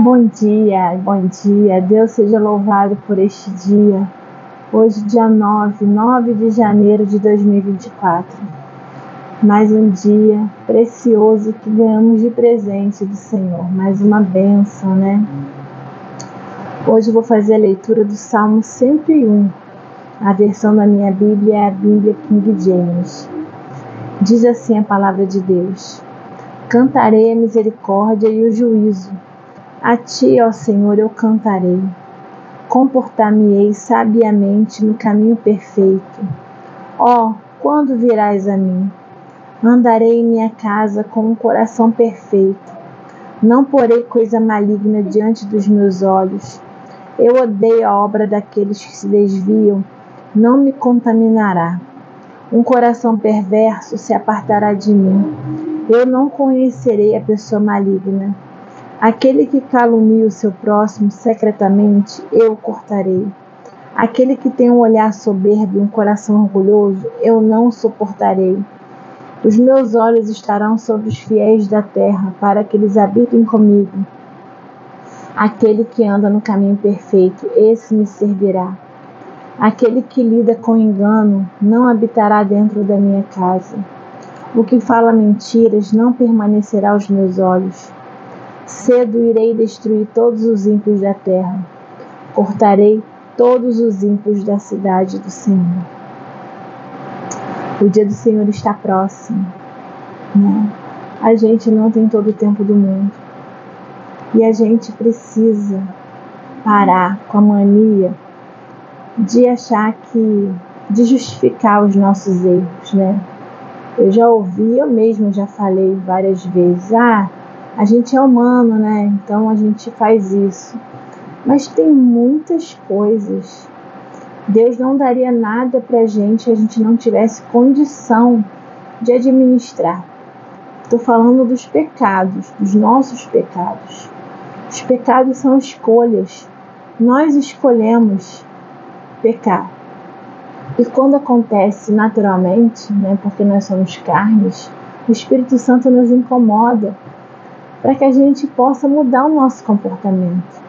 Bom dia, Deus seja louvado por este dia. Hoje, dia 9 de janeiro de 2024. Mais um dia precioso que ganhamos de presente do Senhor. Mais uma bênção, né? Hoje eu vou fazer a leitura do Salmo 101. A versão da minha Bíblia é a Bíblia King James. Diz assim a palavra de Deus: Cantarei a misericórdia e o juízo. A ti, ó Senhor, eu cantarei. Comportar-me-ei sabiamente no caminho perfeito. Ó, quando virás a mim? Andarei em minha casa com um coração perfeito. Não porei coisa maligna diante dos meus olhos. Eu odeio a obra daqueles que se desviam. Não me contaminará. Um coração perverso se apartará de mim. Eu não conhecerei a pessoa maligna. Aquele que calunia o seu próximo secretamente, eu o cortarei. Aquele que tem um olhar soberbo e um coração orgulhoso, eu não o suportarei. Os meus olhos estarão sobre os fiéis da terra, para que eles habitem comigo. Aquele que anda no caminho perfeito, esse me servirá. Aquele que lida com engano, não habitará dentro da minha casa. O que fala mentiras não permanecerá aos meus olhos. Cedo irei destruir todos os ímpios da terra. Cortarei todos os ímpios da cidade do Senhor. O dia do Senhor está próximo, né? A gente não tem todo o tempo do mundo. E a gente precisa parar com a mania de achar de justificar os nossos erros, né? Eu já ouvi, eu mesma já falei várias vezes, a gente é humano, né? Então a gente faz isso. Mas tem muitas coisas. Deus não daria nada pra gente se a gente não tivesse condição de administrar. Estou falando dos pecados, dos nossos pecados. Os pecados são escolhas. Nós escolhemos pecar. E quando acontece naturalmente, né, porque nós somos carnes, o Espírito Santo nos incomoda para que a gente possa mudar o nosso comportamento.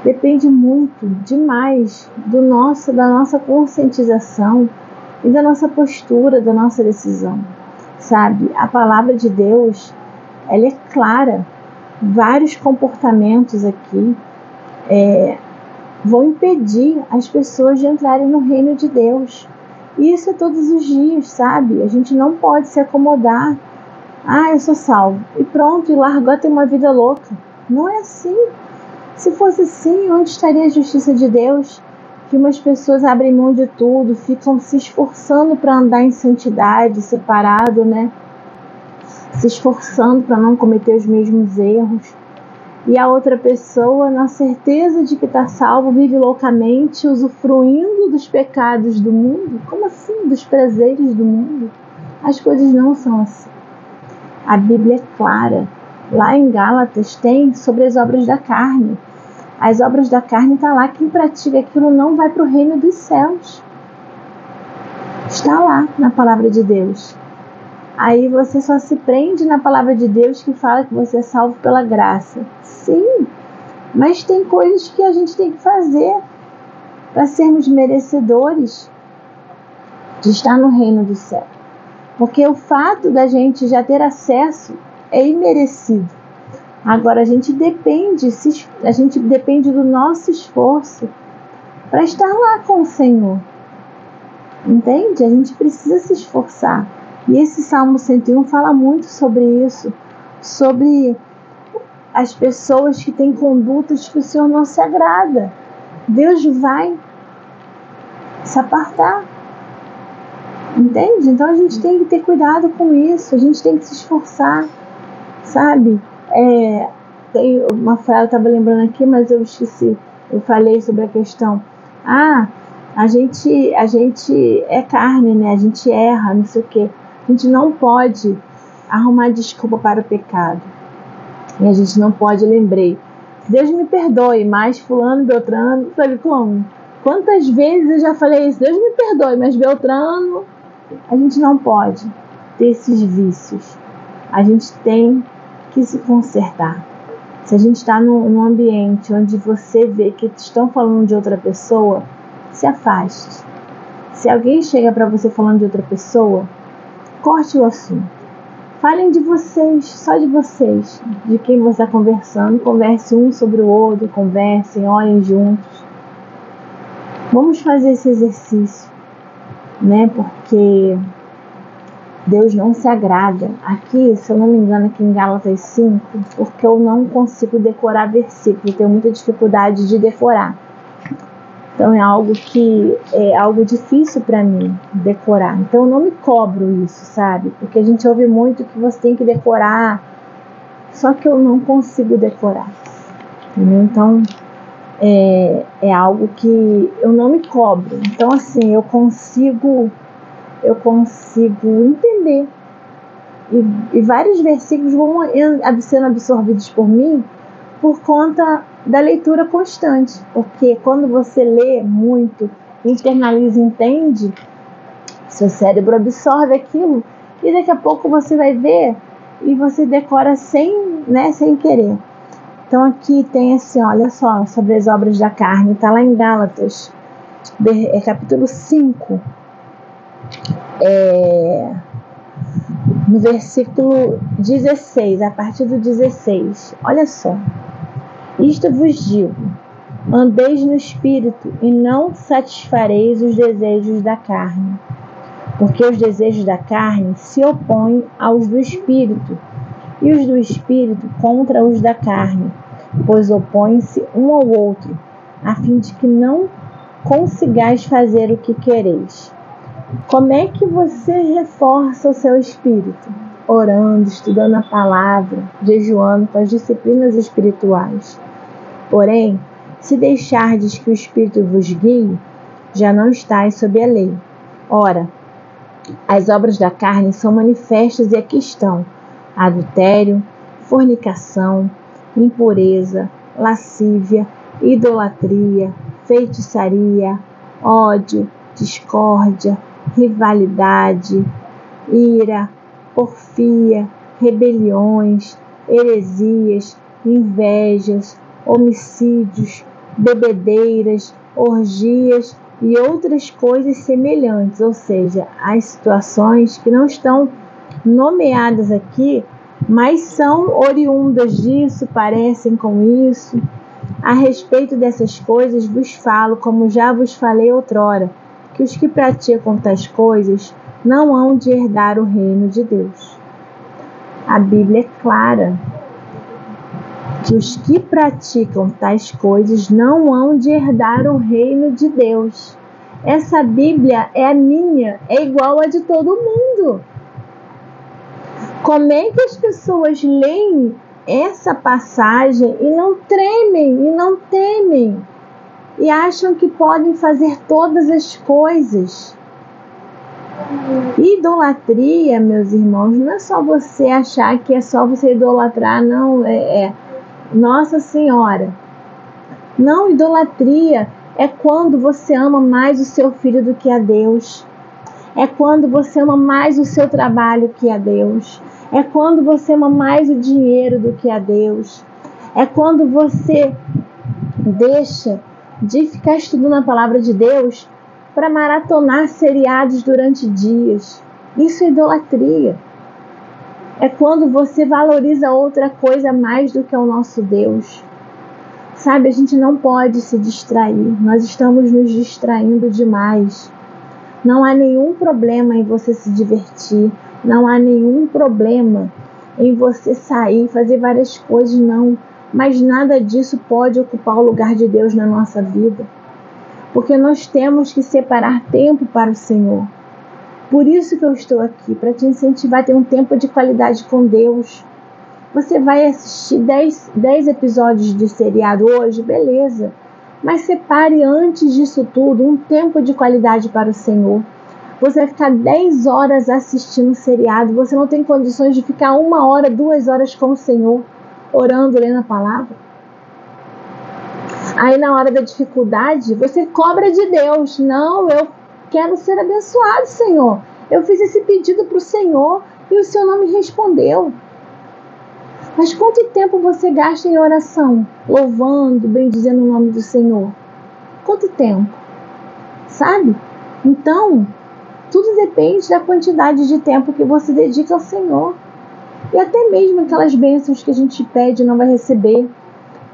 Depende muito, demais, da nossa conscientização e da nossa postura, da nossa decisão. Sabe, a palavra de Deus, ela é clara. Vários comportamentos aqui vão impedir as pessoas de entrarem no reino de Deus. E isso é todos os dias, sabe? A gente não pode se acomodar. Eu sou salvo. E pronto, e largou a ter uma vida louca. Não é assim. Se fosse assim, onde estaria a justiça de Deus? Que umas pessoas abrem mão de tudo, ficam se esforçando para andar em santidade, separado, né? Se esforçando para não cometer os mesmos erros. E a outra pessoa, na certeza de que está salvo, vive loucamente, usufruindo dos pecados do mundo. Como assim? Dos prazeres do mundo? As coisas não são assim. A Bíblia é clara. Lá em Gálatas tem sobre as obras da carne. As obras da carne está lá. Quem pratica aquilo não vai para o reino dos céus. Está lá na palavra de Deus. Aí você só se prende na palavra de Deus que fala que você é salvo pela graça. Sim, mas tem coisas que a gente tem que fazer para sermos merecedores de estar no reino do céu. Porque o fato da gente já ter acesso é imerecido. Agora a gente depende do nosso esforço para estar lá com o Senhor. Entende? A gente precisa se esforçar. E esse Salmo 101 fala muito sobre isso, sobre as pessoas que têm condutas que o Senhor não se agrada. Deus vai se apartar. Entende? Então a gente tem que ter cuidado com isso, a gente tem que se esforçar, sabe? Tem uma frase, eu estava lembrando aqui, mas eu esqueci. Eu falei sobre a questão. A gente é carne, né? A gente erra, não sei o quê. A gente não pode arrumar desculpa para o pecado. E a gente não pode, lembrei. Deus me perdoe, mas fulano, Beltrano, sabe como? Quantas vezes eu já falei isso? Deus me perdoe, mas Beltrano... A gente não pode ter esses vícios. A gente tem que se consertar. Se a gente está num ambiente onde você vê que estão falando de outra pessoa, se afaste. Se alguém chega para você falando de outra pessoa, corte o assunto. Falem de vocês, só de vocês, de quem você está conversando. Converse um sobre o outro, conversem, orem juntos. Vamos fazer esse exercício, né? Porque Deus não se agrada. Aqui, se eu não me engano, aqui em Gálatas 5, porque eu não consigo decorar versículo, tenho muita dificuldade de decorar. Então é algo difícil para mim decorar. Então eu não me cobro isso, sabe? Porque a gente ouve muito que você tem que decorar, só que eu não consigo decorar. Entendeu? Então é algo que eu não me cobro. Então assim, eu consigo entender. E vários versículos vão sendo absorvidos por mim por conta da leitura constante. Porque quando você lê muito, internaliza e entende, seu cérebro absorve aquilo e daqui a pouco você vai ver e você decora sem querer. Então aqui tem assim, olha só, sobre as obras da carne, está lá em Gálatas, capítulo 5, no versículo 16, a partir do 16, olha só. Isto vos digo, andeis no Espírito e não satisfareis os desejos da carne, porque os desejos da carne se opõem aos do Espírito, e os do Espírito contra os da carne, pois opõem-se um ao outro, a fim de que não consigais fazer o que quereis. Como é que você reforça o seu espírito? Orando, estudando a palavra, jejuando com as disciplinas espirituais. Porém, se deixardes que o Espírito vos guie, já não estáis sob a lei. Ora, as obras da carne são manifestas e aqui estão: adultério, fornicação, impureza, lascívia, idolatria, feitiçaria, ódio, discórdia, rivalidade, ira, porfia, rebeliões, heresias, invejas, homicídios, bebedeiras, orgias e outras coisas semelhantes. Ou seja, as situações que não estão nomeadas aqui, mas são oriundas disso, parecem com isso. A respeito dessas coisas vos falo, como já vos falei outrora, que os que praticam tais coisas não hão de herdar o reino de Deus. A Bíblia é clara que os que praticam tais coisas não hão de herdar o reino de Deus. Essa Bíblia é a minha, é igual a de todo mundo. Como é que as pessoas leem essa passagem e não tremem e não temem e acham que podem fazer todas as coisas? Idolatria, meus irmãos, não é só você achar que é só você idolatrar, não, Nossa Senhora. Não, idolatria é quando você ama mais o seu filho do que a Deus. É quando você ama mais o seu trabalho que a Deus. É quando você ama mais o dinheiro do que a Deus. É quando você deixa de ficar estudando a palavra de Deus para maratonar seriados durante dias. Isso é idolatria. É quando você valoriza outra coisa mais do que o nosso Deus. Sabe, a gente não pode se distrair. Nós estamos nos distraindo demais. Não há nenhum problema em você se divertir. Não há nenhum problema em você sair, fazer várias coisas, não. Mas nada disso pode ocupar o lugar de Deus na nossa vida. Porque nós temos que separar tempo para o Senhor. Por isso que eu estou aqui, para te incentivar a ter um tempo de qualidade com Deus. Você vai assistir 10 episódios de seriado hoje, beleza. Mas separe antes disso tudo um tempo de qualidade para o Senhor. Você vai ficar 10 horas assistindo seriado, você não tem condições de ficar 1 hora, 2 horas com o Senhor, orando, lendo a palavra. Aí na hora da dificuldade, você cobra de Deus. Não, eu quero ser abençoado, Senhor. Eu fiz esse pedido para o Senhor e o Senhor não me respondeu. Mas quanto tempo você gasta em oração, louvando, bendizendo o nome do Senhor? Quanto tempo? Sabe? Então, tudo depende da quantidade de tempo que você dedica ao Senhor. E até mesmo aquelas bênçãos que a gente pede e não vai receber.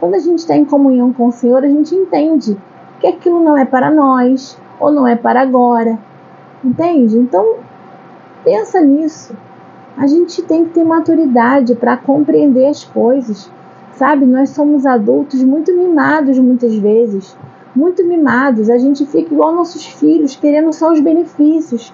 Quando a gente está em comunhão com o Senhor, a gente entende que aquilo não é para nós, ou não é para agora. Entende? Então, pensa nisso. A gente tem que ter maturidade para compreender as coisas. Sabe? Nós somos adultos muito mimados muitas vezes. Muito mimados. A gente fica igual nossos filhos, querendo só os benefícios.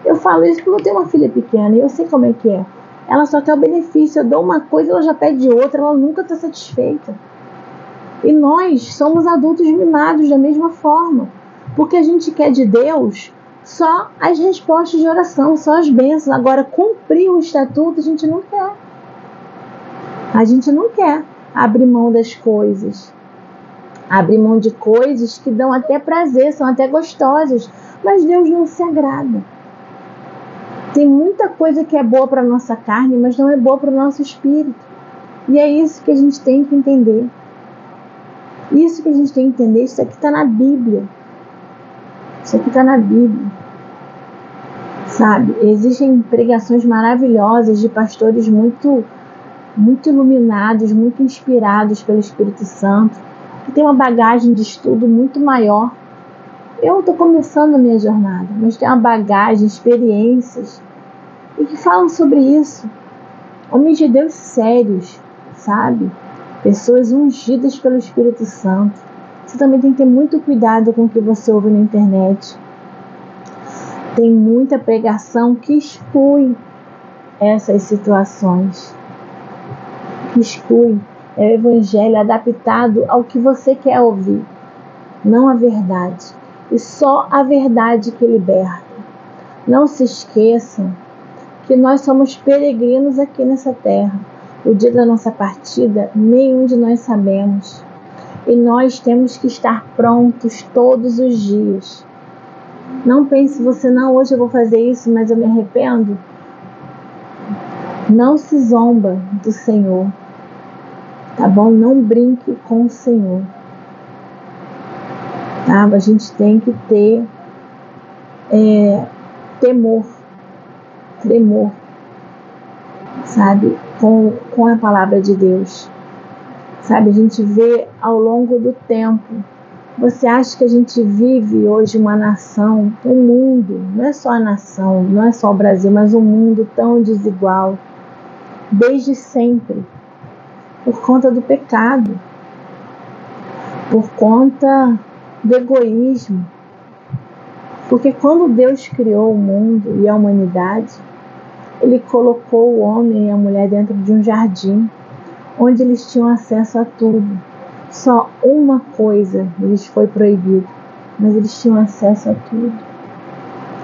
Eu falo isso porque eu tenho uma filha pequena e eu sei como é que é. Ela só quer o benefício. Eu dou uma coisa, ela já pede outra, ela nunca está satisfeita. E nós somos adultos mimados da mesma forma. Porque a gente quer de Deus só as respostas de oração, só as bênçãos. Agora, cumprir o estatuto, a gente não quer. A gente não quer abrir mão das coisas. Abrir mão de coisas que dão até prazer, são até gostosas. Mas Deus não se agrada. Tem muita coisa que é boa para a nossa carne, mas não é boa para o nosso espírito. E é isso que a gente tem que entender. Isso que a gente tem que entender, isso aqui está na Bíblia. Isso aqui está na Bíblia. Sabe? Existem pregações maravilhosas de pastores muito iluminados, muito inspirados pelo Espírito Santo, que tem uma bagagem de estudo muito maior. Eu estou começando a minha jornada, mas tem uma bagagem, experiências, e que falam sobre isso. Homens de Deus sérios, sabe? Pessoas ungidas pelo Espírito Santo. Você também tem que ter muito cuidado com o que você ouve na internet. Tem muita pregação que exclui essas situações. Que exclui. É o evangelho adaptado ao que você quer ouvir, não a verdade. E só a verdade que liberta. Não se esqueçam que nós somos peregrinos aqui nessa terra. O dia da nossa partida, nenhum de nós sabemos. E nós temos que estar prontos todos os dias. Não pense você, não, hoje eu vou fazer isso, mas eu me arrependo. Não se zomba do Senhor. Tá bom? Não brinque com o Senhor. Tá? A gente tem que ter tremor, sabe? Com a palavra de Deus. Sabe? A gente vê ao longo do tempo. Você acha que a gente vive hoje uma nação, um mundo, não é só a nação, não é só o Brasil, mas um mundo tão desigual, desde sempre, por conta do pecado, por conta do egoísmo. Porque quando Deus criou o mundo e a humanidade, Ele colocou o homem e a mulher dentro de um jardim, onde eles tinham acesso a tudo. Só uma coisa lhes foi proibido, mas eles tinham acesso a tudo.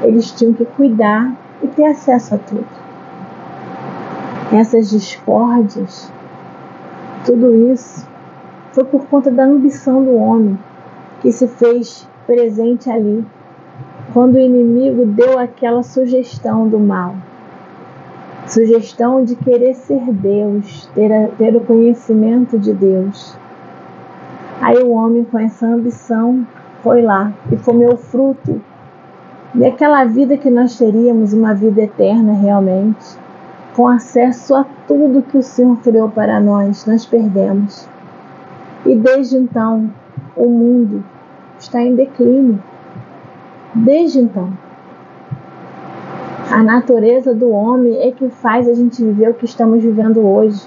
Eles tinham que cuidar e ter acesso a tudo. Essas discórdias, tudo isso, foi por conta da ambição do homem, que se fez presente ali, quando o inimigo deu aquela sugestão do mal. Sugestão de querer ser Deus, ter o conhecimento de Deus. Aí o homem, com essa ambição, foi lá e comeu o fruto. E aquela vida que nós teríamos, uma vida eterna realmente, com acesso a tudo que o Senhor criou para nós perdemos. E desde então, o mundo está em declínio. Desde então. A natureza do homem é que faz a gente viver o que estamos vivendo hoje.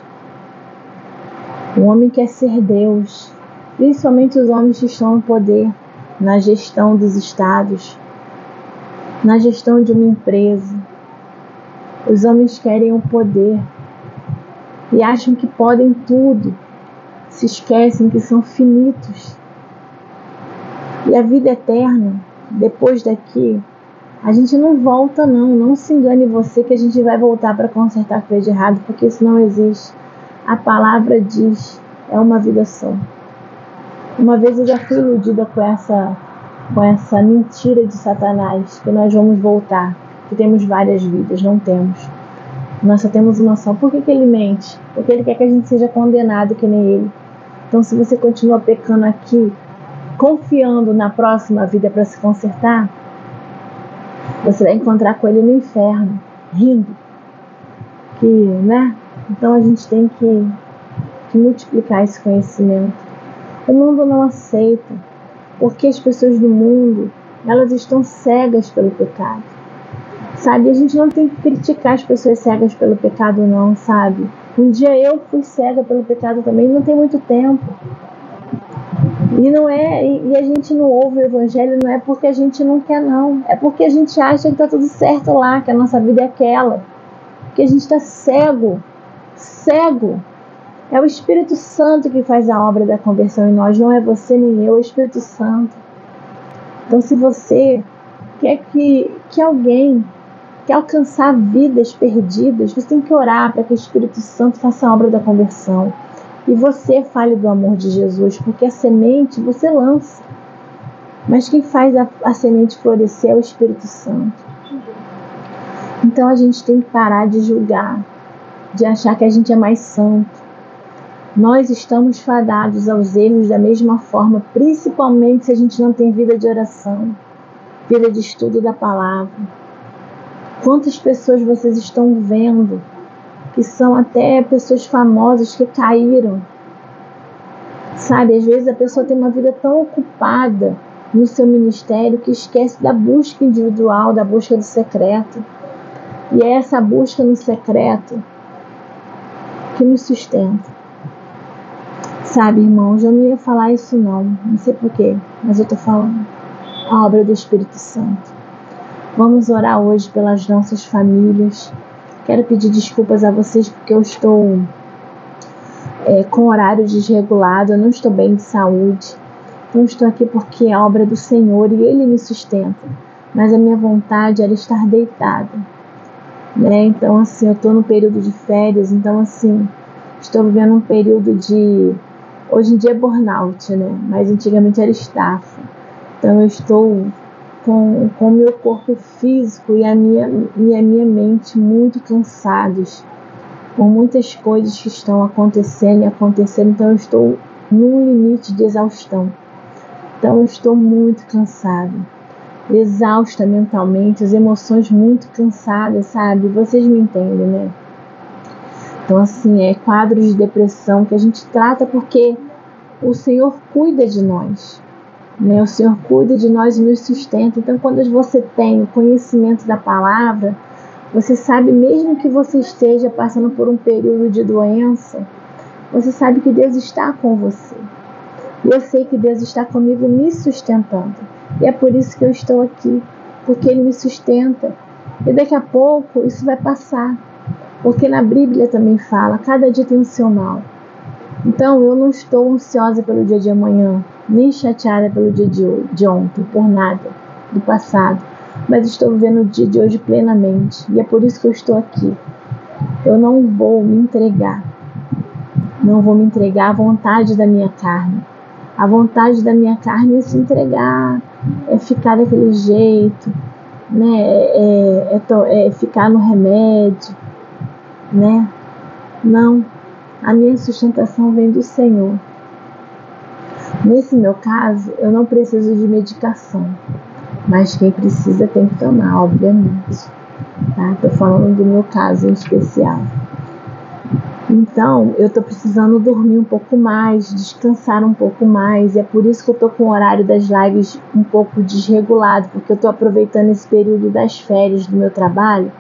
O homem quer ser Deus, principalmente os homens que estão no poder, na gestão dos estados, na gestão de uma empresa. Os homens querem o poder e acham que podem tudo, se esquecem que são finitos. E a vida eterna, depois daqui, a gente não volta não se engane você que a gente vai voltar para consertar o que fez de errado, porque isso não existe. A palavra diz, é uma vida só. Uma vez eu já fui iludida com essa mentira de Satanás, que nós vamos voltar, que temos várias vidas. Não temos. Nós só temos uma só. Por que ele mente? Porque ele quer que a gente seja condenado que nem ele. Então, se você continua pecando aqui, confiando na próxima vida para se consertar, você vai encontrar com ele no inferno, rindo. Né? Então, a gente tem que multiplicar esse conhecimento. O mundo não aceita, porque as pessoas do mundo, elas estão cegas pelo pecado. Sabe, a gente não tem que criticar as pessoas cegas pelo pecado não, sabe? Um dia eu fui cega pelo pecado também, não tem muito tempo. E a gente não ouve o evangelho não é porque a gente não quer não, é porque a gente acha que tá tudo certo lá, que a nossa vida é aquela. Que a gente está cego. É o Espírito Santo que faz a obra da conversão em nós, não é você nem eu, é o Espírito Santo. Então, se você quer que alguém quer alcançar vidas perdidas, você tem que orar para que o Espírito Santo faça a obra da conversão. E você fale do amor de Jesus, porque a semente você lança. Mas quem faz a semente florescer é o Espírito Santo. Então a gente tem que parar de julgar, de achar que a gente é mais santo. Nós estamos fadados aos erros da mesma forma, principalmente se a gente não tem vida de oração, vida de estudo da palavra. Quantas pessoas vocês estão vendo que são até pessoas famosas que caíram? Sabe, às vezes a pessoa tem uma vida tão ocupada no seu ministério que esquece da busca individual, da busca do secreto. E é essa busca no secreto que nos sustenta. Sabe, irmãos, eu não ia falar isso não sei porquê, mas eu estou falando. A obra do Espírito Santo. Vamos orar hoje pelas nossas famílias. Quero pedir desculpas a vocês porque eu estou com horário desregulado, eu não estou bem de saúde. Então estou aqui porque é a obra do Senhor e Ele me sustenta. Mas a minha vontade era estar deitada. Né? Então assim, eu estou no período de férias, então assim, estou vivendo um período de... Hoje em dia é burnout, né? Mas antigamente era estafa. Então eu estou com o meu corpo físico e a minha mente muito cansados, por muitas coisas que estão acontecendo, então eu estou num limite de exaustão. Então eu estou muito cansada, exausta mentalmente, as emoções muito cansadas, sabe? Vocês me entendem, né? Então assim, é quadros de depressão que a gente trata porque o Senhor cuida de nós. O Senhor cuida de nós e nos sustenta. Então quando você tem o conhecimento da palavra, você sabe, mesmo que você esteja passando por um período de doença, você sabe que Deus está com você. E eu sei que Deus está comigo me sustentando. E é por isso que eu estou aqui, porque Ele me sustenta. E daqui a pouco isso vai passar, porque na Bíblia também fala, cada dia tem o seu mal. Então eu não estou ansiosa pelo dia de amanhã, nem chateada pelo dia de ontem, por nada do passado, mas estou vivendo o dia de hoje plenamente, e é por isso que eu estou aqui. Eu não vou me entregar à vontade da minha carne. A vontade da minha carne é se entregar, é ficar daquele jeito, né? É ficar no remédio, né? Não. A minha sustentação vem do Senhor. Nesse meu caso, eu não preciso de medicação, mas quem precisa tem que tomar, obviamente. Tá? Tô falando do meu caso em especial. Então, eu estou precisando dormir um pouco mais, descansar um pouco mais. E é por isso que eu estou com o horário das lives um pouco desregulado, porque eu estou aproveitando esse período das férias do meu trabalho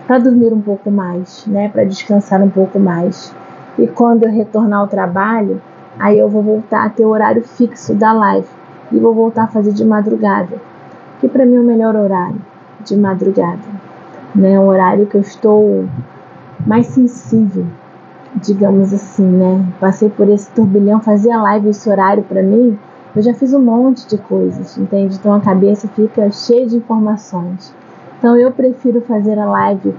para dormir um pouco mais, né? Para descansar um pouco mais. E quando eu retornar ao trabalho, aí eu vou voltar a ter o horário fixo da live. E vou voltar a fazer de madrugada. Que para mim é o melhor horário, de madrugada. Né? Um horário que eu estou mais sensível, digamos assim, né? Passei por esse turbilhão, fazer a live esse horário para mim, eu já fiz um monte de coisas, entende? Então a cabeça fica cheia de informações. Então eu prefiro fazer a live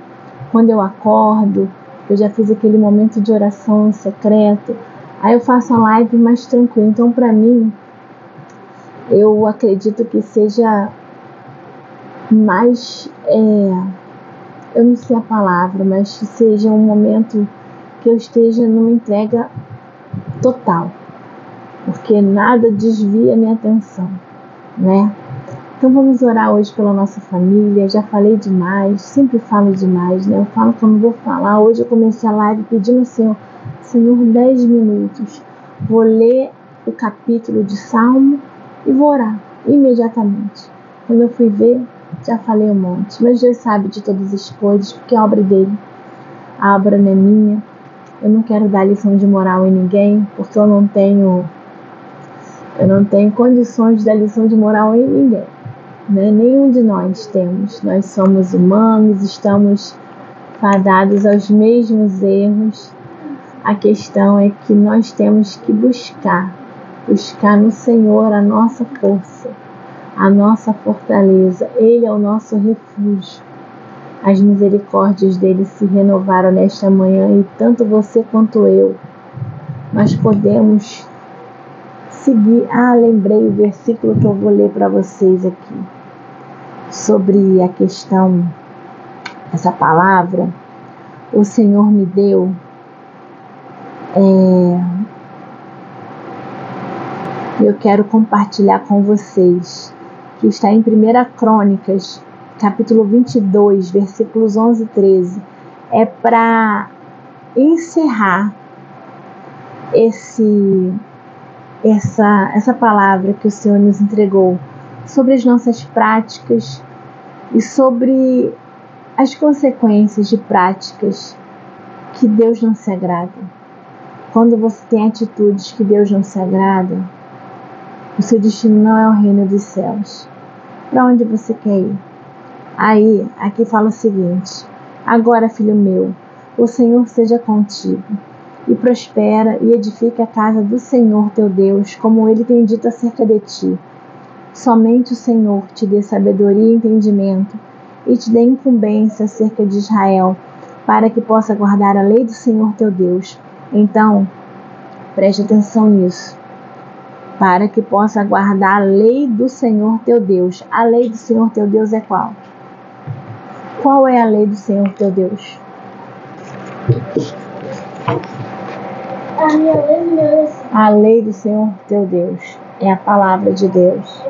quando eu acordo, eu já fiz aquele momento de oração em secreto, aí eu faço a live mais tranquila. Então para mim, eu acredito que seja mais eu não sei a palavra, mas que seja um momento que eu esteja numa entrega total, porque nada desvia minha atenção, né? Então vamos orar hoje pela nossa família. Já falei demais, sempre falo demais, né? Eu falo que eu não vou falar. Hoje eu comecei a live pedindo ao Senhor, 10 minutos. Vou ler o capítulo de Salmo e vou orar imediatamente. Quando eu fui ver, já falei um monte. Mas Deus sabe de todas as coisas, porque é obra dele. A obra não é minha. Eu não quero dar lição de moral em ninguém, porque eu não tenho condições de dar lição de moral em ninguém. Né? Nenhum de nós temos. Nós somos humanos, estamos fadados aos mesmos erros. A questão é que nós temos que buscar no Senhor a nossa força, a nossa fortaleza. Ele é o nosso refúgio. As misericórdias dele se renovaram nesta manhã, e tanto você quanto eu, nós podemos seguir. Lembrei o versículo que eu vou ler para vocês aqui, sobre a questão, essa palavra, o Senhor me deu, eu quero compartilhar com vocês, que está em 1 Crônicas, capítulo 22, versículos 11 e 13, é para encerrar essa palavra que o Senhor nos entregou, sobre as nossas práticas e sobre as consequências de práticas que Deus não se agrada. Quando você tem atitudes que Deus não se agrada, o seu destino não é o reino dos céus. Para onde você quer ir? Aqui fala o seguinte: agora, filho meu, o Senhor seja contigo, e prospera e edifica a casa do Senhor teu Deus, como ele tem dito acerca de ti. Somente o Senhor te dê sabedoria e entendimento, e te dê incumbência acerca de Israel, para que possa guardar a lei do Senhor teu Deus. Então, preste atenção nisso. Para que possa guardar a lei do Senhor teu Deus. A lei do Senhor teu Deus é qual? Qual é a lei do Senhor teu Deus? A lei do Senhor teu Deus é a palavra de Deus.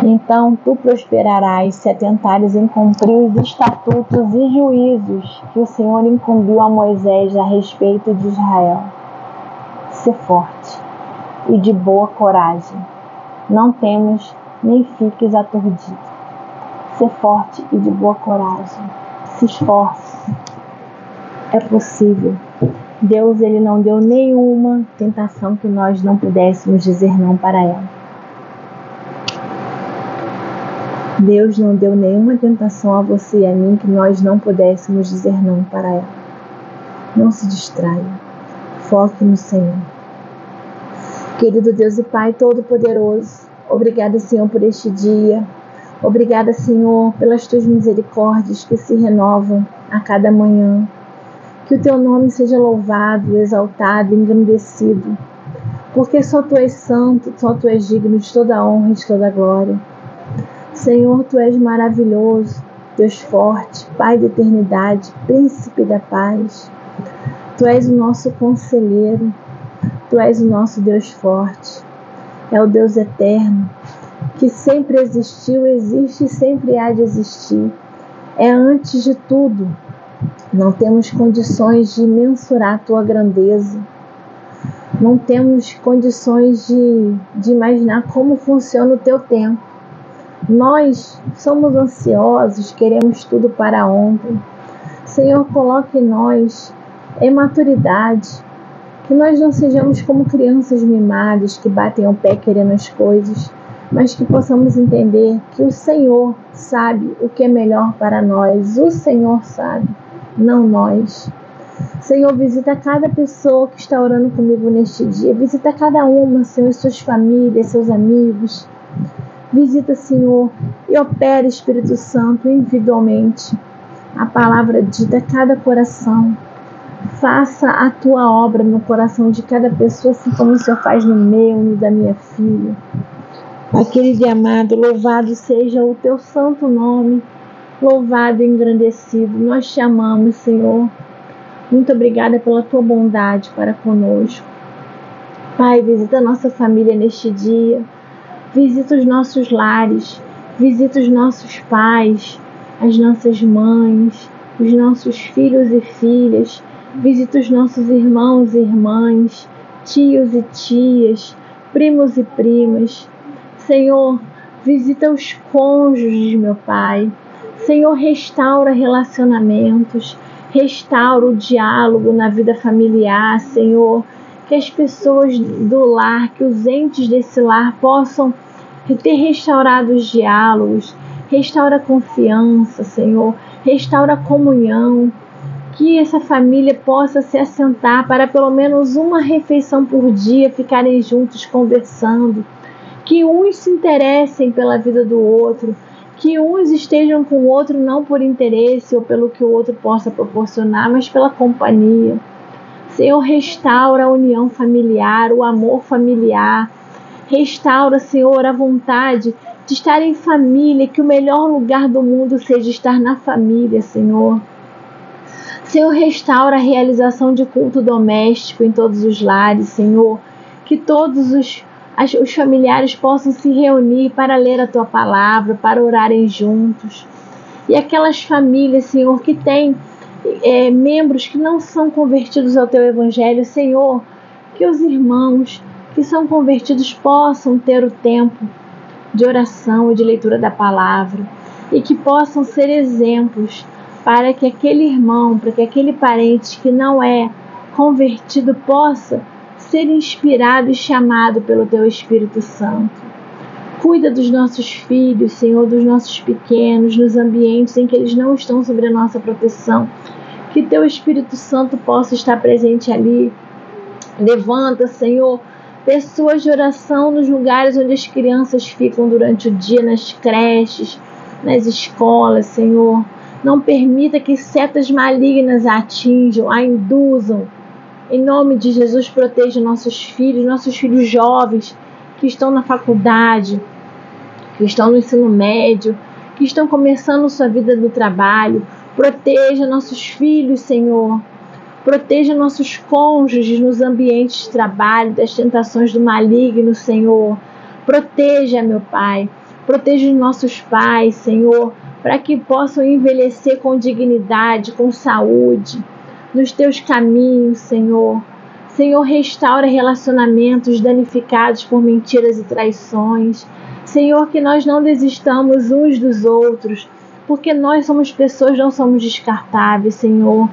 Então tu prosperarás se atentares em cumprir os estatutos e juízos que o Senhor incumbiu a Moisés a respeito de Israel. Ser forte e de boa coragem. Não temas nem fiques aturdido. Ser forte e de boa coragem. Se esforce. É possível. Deus, ele não deu nenhuma tentação que nós não pudéssemos dizer não para ela. Deus não deu nenhuma tentação a você e a mim que nós não pudéssemos dizer não para ela. Não se distraia. Foque no Senhor. Querido Deus e Pai Todo-Poderoso, obrigada, Senhor, por este dia. Obrigada, Senhor, pelas tuas misericórdias que se renovam a cada manhã. Que o teu nome seja louvado, exaltado, engrandecido, porque só tu és santo, só tu és digno de toda a honra e de toda a glória. Senhor, tu és maravilhoso, Deus forte, Pai da eternidade, Príncipe da paz. Tu és o nosso conselheiro, tu és o nosso Deus forte. É o Deus eterno, que sempre existiu, existe e sempre há de existir. É antes de tudo. Não temos condições de mensurar a tua grandeza. Não temos condições de imaginar como funciona o teu tempo. Nós somos ansiosos, queremos tudo para ontem. Senhor, coloque em nós maturidade, que nós não sejamos como crianças mimadas que batem o pé querendo as coisas, mas que possamos entender que o Senhor sabe o que é melhor para nós. O Senhor sabe, não nós. Senhor, visita cada pessoa que está orando comigo neste dia. Visita cada uma, Senhor, suas famílias, seus amigos. Visita, Senhor, e opera, Espírito Santo, individualmente. A palavra dita a cada coração. Faça a tua obra no coração de cada pessoa, assim como o Senhor faz no meu, no da minha filha. Pai querido e amado, louvado seja o teu santo nome. louvado e engrandecido. Nós te amamos, Senhor. Muito obrigada pela tua bondade para conosco. Pai, visita a nossa família neste dia. Visita os nossos lares. Visita os nossos pais, as nossas mães, os nossos filhos e filhas. Visita os nossos irmãos e irmãs, tios e tias, primos e primas. Senhor, visita os cônjuges, meu Pai. Senhor, restaura relacionamentos, restaura o diálogo na vida familiar, Senhor. Que as pessoas do lar, que os entes desse lar possam ter restaurado os diálogos, restaura a confiança, Senhor, restaura a comunhão. Que essa família possa se assentar para pelo menos uma refeição por dia, ficarem juntos conversando. Que uns se interessem pela vida do outro, que uns estejam com o outro não por interesse ou pelo que o outro possa proporcionar, mas pela companhia. Senhor, restaura a união familiar, o amor familiar. Restaura, Senhor, a vontade de estar em família, que o melhor lugar do mundo seja estar na família, Senhor. Senhor, restaura a realização de culto doméstico em todos os lares, Senhor. Que todos os familiares possam se reunir para ler a Tua palavra, para orarem juntos. E aquelas famílias, Senhor, que têm membros que não são convertidos ao Teu Evangelho, Senhor, que os irmãos que são convertidos possam ter o tempo de oração e de leitura da palavra e que possam ser exemplos para que aquele irmão, para que aquele parente que não é convertido possa ser inspirado e chamado pelo Teu Espírito Santo. Cuida dos nossos filhos, Senhor, dos nossos pequenos, nos ambientes em que eles não estão sob a nossa proteção. Que Teu Espírito Santo possa estar presente ali. Levanta, Senhor, pessoas de oração nos lugares onde as crianças ficam durante o dia, nas creches, nas escolas, Senhor. Não permita que setas malignas a atinjam, a induzam. Em nome de Jesus, proteja nossos filhos jovens que estão na faculdade, que estão no ensino médio, que estão começando sua vida no trabalho. Proteja nossos filhos, Senhor. Proteja nossos cônjuges nos ambientes de trabalho, das tentações do maligno, Senhor. Proteja, meu Pai. Proteja os nossos pais, Senhor, para que possam envelhecer com dignidade, com saúde, nos Teus caminhos, Senhor. Senhor, restaura relacionamentos danificados por mentiras e traições. Senhor, que nós não desistamos uns dos outros, porque nós somos pessoas, não somos descartáveis, Senhor.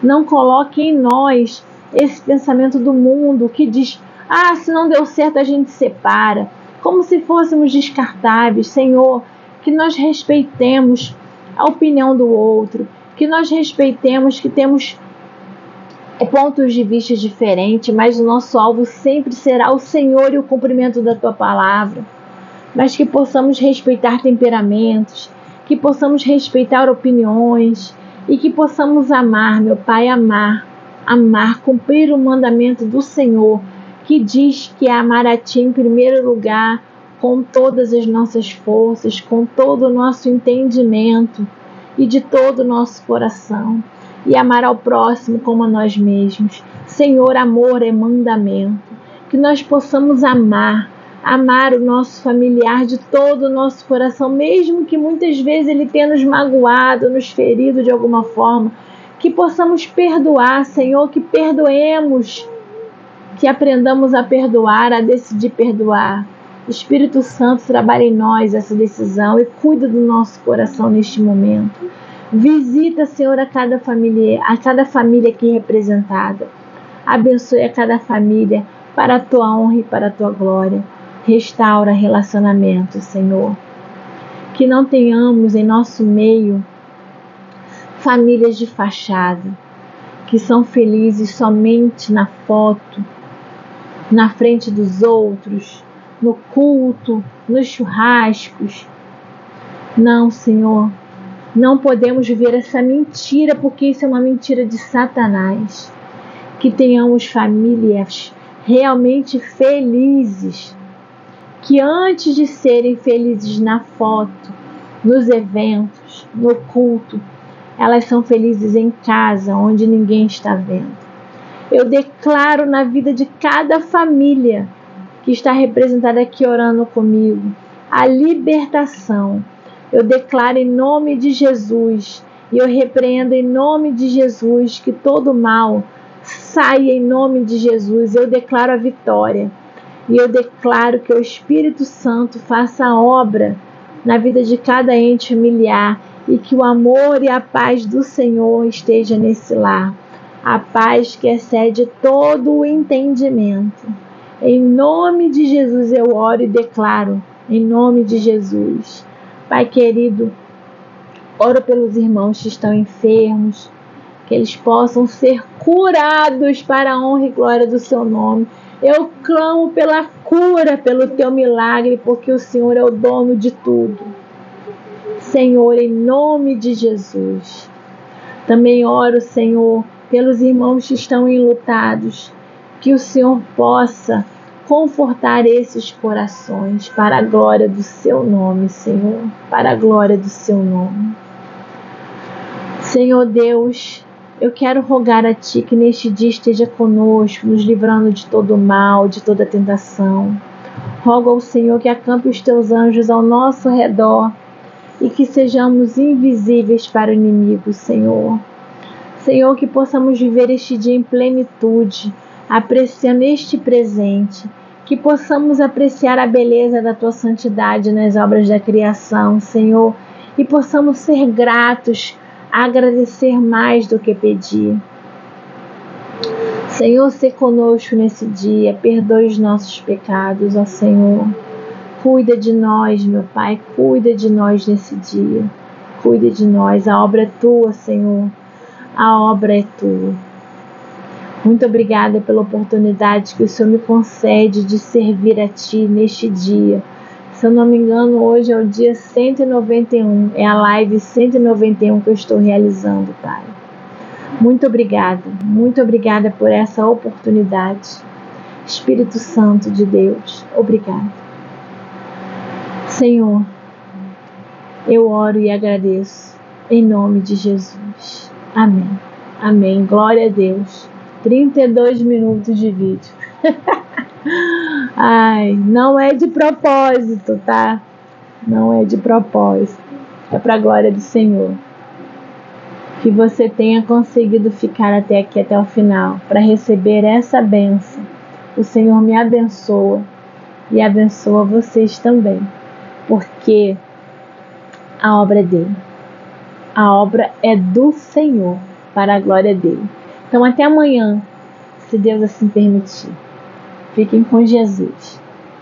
Não coloque em nós esse pensamento do mundo que diz: se não deu certo a gente separa, como se fôssemos descartáveis. Senhor, que nós respeitemos a opinião do outro, que nós respeitemos que temos pontos de vista diferentes, mas o nosso alvo sempre será o Senhor e o cumprimento da Tua palavra. Mas que possamos respeitar temperamentos, que possamos respeitar opiniões e que possamos amar, meu Pai, amar, cumprir o mandamento do Senhor, que diz que é amar a Ti em primeiro lugar, com todas as nossas forças, com todo o nosso entendimento e de todo o nosso coração, e amar ao próximo como a nós mesmos. Senhor, amor é mandamento, que nós possamos amar o nosso familiar de todo o nosso coração, mesmo que muitas vezes ele tenha nos magoado, nos ferido de alguma forma, que possamos perdoar, Senhor, que perdoemos, que aprendamos a perdoar, a decidir perdoar. Espírito Santo, trabalha em nós essa decisão e cuida do nosso coração neste momento. Visita, Senhor, a cada família aqui representada. Abençoe a cada família para a Tua honra e para a Tua glória. Restaura relacionamentos, Senhor. Que não tenhamos em nosso meio famílias de fachada, que são felizes somente na foto, na frente dos outros, no culto, nos churrascos. Não, Senhor, não podemos viver essa mentira, porque isso é uma mentira de Satanás. Que tenhamos famílias realmente felizes, que antes de serem felizes na foto, nos eventos, no culto. Elas são felizes em casa, onde ninguém está vendo. Eu declaro na vida de cada família que está representada aqui orando comigo a libertação. Eu declaro em nome de Jesus, e eu repreendo em nome de Jesus que todo mal saia em nome de Jesus. Eu declaro a vitória, e eu declaro que o Espírito Santo faça a obra na vida de cada ente familiar, e que o amor e a paz do Senhor esteja nesse lar. A paz que excede todo o entendimento. Em nome de Jesus eu oro e declaro, em nome de Jesus. Pai querido, oro pelos irmãos que estão enfermos, que eles possam ser curados para a honra e glória do seu nome. Eu clamo pela cura, pelo teu milagre, porque o Senhor é o dono de tudo. Senhor, em nome de Jesus. Também oro, Senhor, pelos irmãos que estão enlutados, que o Senhor possa confortar esses corações para a glória do seu nome, Senhor, para a glória do seu nome. Senhor Deus, eu quero rogar a Ti que neste dia esteja conosco, nos livrando de todo mal, de toda tentação. Rogo ao Senhor que acampe os Teus anjos ao nosso redor e que sejamos invisíveis para o inimigo, Senhor. Senhor, que possamos viver este dia em plenitude, apreciando este presente, que possamos apreciar a beleza da Tua santidade nas obras da criação, Senhor, e possamos ser gratos, agradecer mais do que pedir. Senhor, se conosco nesse dia, perdoe os nossos pecados, ó Senhor. Cuida de nós, meu Pai, cuida de nós nesse dia. Cuida de nós, a obra é Tua, Senhor. A obra é Tua. Muito obrigada pela oportunidade que o Senhor me concede de servir a Ti neste dia. Se eu não me engano, hoje é o dia 191, é a live 191 que eu estou realizando, Pai. Muito obrigada por essa oportunidade. Espírito Santo de Deus, obrigada. Senhor, eu oro e agradeço em nome de Jesus. Amém. Amém. Glória a Deus. 32 minutos de vídeo. Ai, não é de propósito, tá? Não é de propósito. É para a glória do Senhor. Que você tenha conseguido ficar até aqui, até o final, para receber essa bênção. O Senhor me abençoa e abençoa vocês também. Porque a obra é dele. A obra é do Senhor, para a glória dele. Então até amanhã, se Deus assim permitir. Fiquem com Jesus.